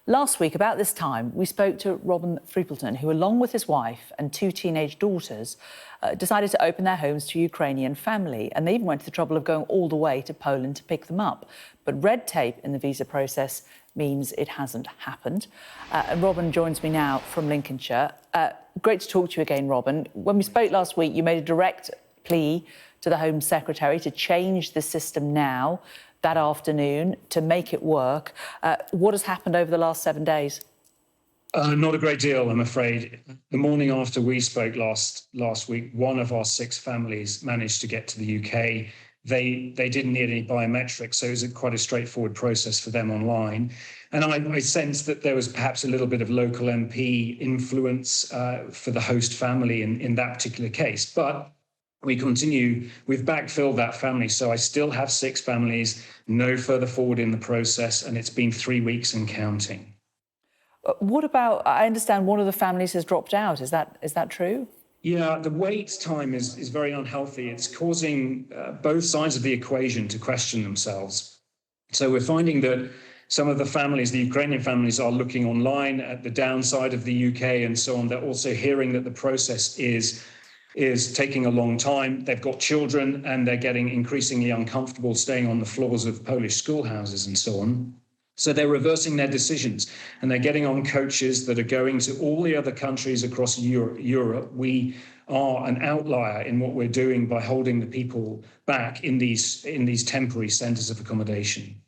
Last week, about this time, we spoke to Robin Threapleton, who, along with his wife and two teenage daughters, decided to open their homes to a Ukrainian family. And they even went to the trouble of going all the way to Poland to pick them up. But red tape in the visa process means it hasn't happened. And Robin joins me now from Lincolnshire. Great to talk to you again, Robin. When we spoke last week, you made a direct plea to the Home Secretary to change the system now, that afternoon, to make it work. What has happened over the last 7 days? Not a great deal, I'm afraid. The morning after we spoke last week, one of our 6 families managed to get to the UK. They didn't need any biometrics, so it was quite a straightforward process for them online. And I sensed that there was perhaps a little bit of local MP influence for the host family in that particular case. But we continue, we've backfilled that family, so I still have 6 families, no further forward in the process, and it's been 3 weeks and counting. What about, I understand one of the families has dropped out, is that true? Yeah, the wait time is very unhealthy. It's causing both sides of the equation to question themselves. So we're finding that some of the families, the Ukrainian families, are looking online at the downside of the UK and so on. They're also hearing that the process is taking a long time. They've got children and they're getting increasingly uncomfortable staying on the floors of Polish schoolhouses and so on. So they're reversing their decisions and they're getting on coaches that are going to all the other countries across Europe. We are an outlier in what we're doing by holding the people back in these temporary centres of accommodation.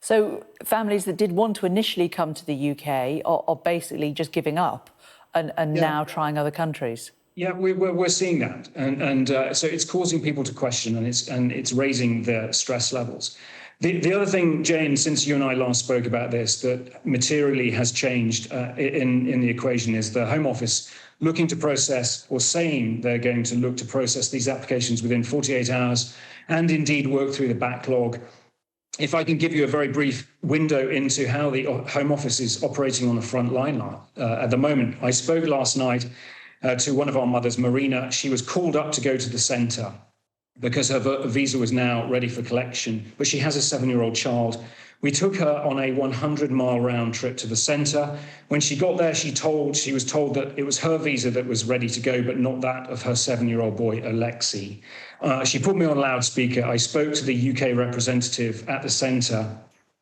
So families that did want to initially come to the UK are basically just giving up and now trying other countries. Yeah, we're seeing that, and so it's causing people to question, and it's raising their stress levels. The other thing, Jane, since you and I last spoke about this, that materially has changed in the equation is the Home Office looking to process, or saying they're going to look to process these applications within 48 hours, and indeed work through the backlog. If I can give you a very brief window into how the Home Office is operating on the front line at the moment, I spoke last night to one of our mothers, Marina. She was called up to go to the centre because her visa was now ready for collection, but she has a 7-year-old child. We took her on a 100-mile round trip to the centre. When she got there, she was told that it was her visa that was ready to go, but not that of her 7-year-old boy, Alexei. She put me on loudspeaker. I spoke to the UK representative at the centre,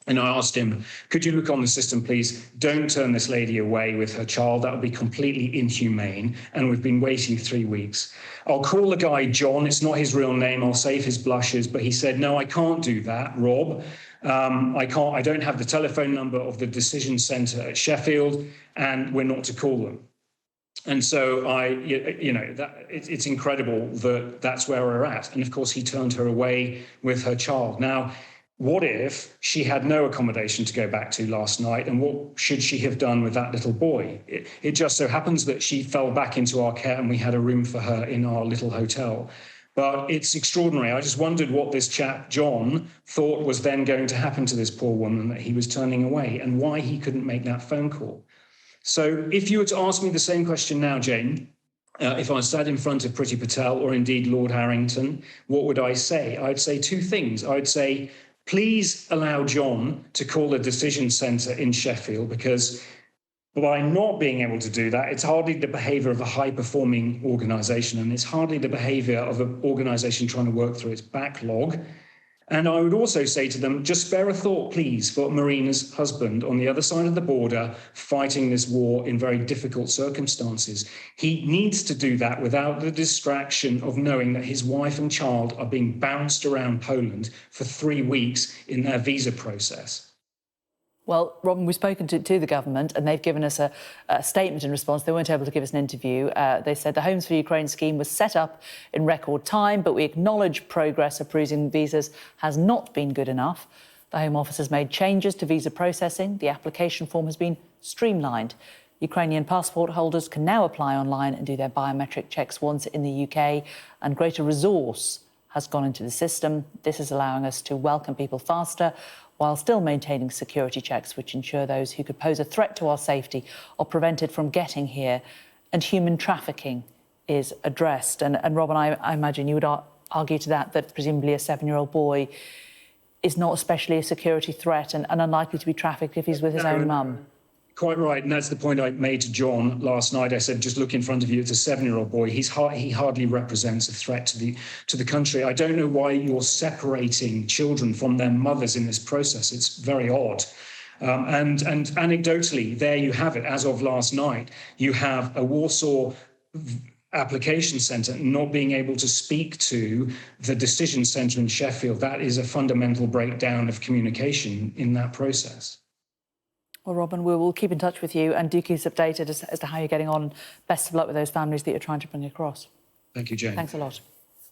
and I asked him, could you look on the system, please? Don't turn this lady away with her child. That would be completely inhumane. And we've been waiting 3 weeks. I'll call the guy John. It's not his real name. I'll save his blushes. But he said, no, I can't do that, Rob. I don't have the telephone number of the decision centre at Sheffield, and we're not to call them. And so it's incredible that that's where we're at. And of course, he turned her away with her child. Now, what if she had no accommodation to go back to last night, and what should she have done with that little boy? It just so happens that she fell back into our care and we had a room for her in our little hotel. But it's extraordinary. I just wondered what this chap, John, thought was then going to happen to this poor woman that he was turning away, and why he couldn't make that phone call. So if you were to ask me the same question now, Jane, if I sat in front of Priti Patel or indeed Lord Harrington, what would I say? I'd say 2 things. I'd say, please allow John to call the decision centre in Sheffield, because by not being able to do that, it's hardly the behaviour of a high-performing organisation, and it's hardly the behaviour of an organisation trying to work through its backlog. And I would also say to them, just spare a thought, please, for Marina's husband on the other side of the border, fighting this war in very difficult circumstances. He needs to do that without the distraction of knowing that his wife and child are being bounced around Poland for 3 weeks in their visa process. Well, Robin, we've spoken to the government and they've given us a statement in response. They weren't able to give us an interview. They said the Homes for Ukraine scheme was set up in record time, but we acknowledge progress approving visas has not been good enough. The Home Office has made changes to visa processing. The application form has been streamlined. Ukrainian passport holders can now apply online and do their biometric checks once in the UK, and greater resource has gone into the system. This is allowing us to welcome people faster, while still maintaining security checks which ensure those who could pose a threat to our safety are prevented from getting here, and human trafficking is addressed. And Robin, I imagine you would argue to that presumably a 7-year-old boy is not especially a security threat and unlikely to be trafficked if he's with his own mum. Quite right, and that's the point I made to John last night. I said, just look in front of you, it's a 7-year-old boy. He hardly represents a threat to the country. I don't know why you're separating children from their mothers in this process. It's very odd. And anecdotally, there you have it. As of last night, you have a Warsaw application centre not being able to speak to the decision centre in Sheffield. That is a fundamental breakdown of communication in that process. Well, Robin, we will keep in touch with you and do keep us updated as to how you're getting on. Best of luck with those families that you're trying to bring across. Thank you, Jane. Thanks a lot.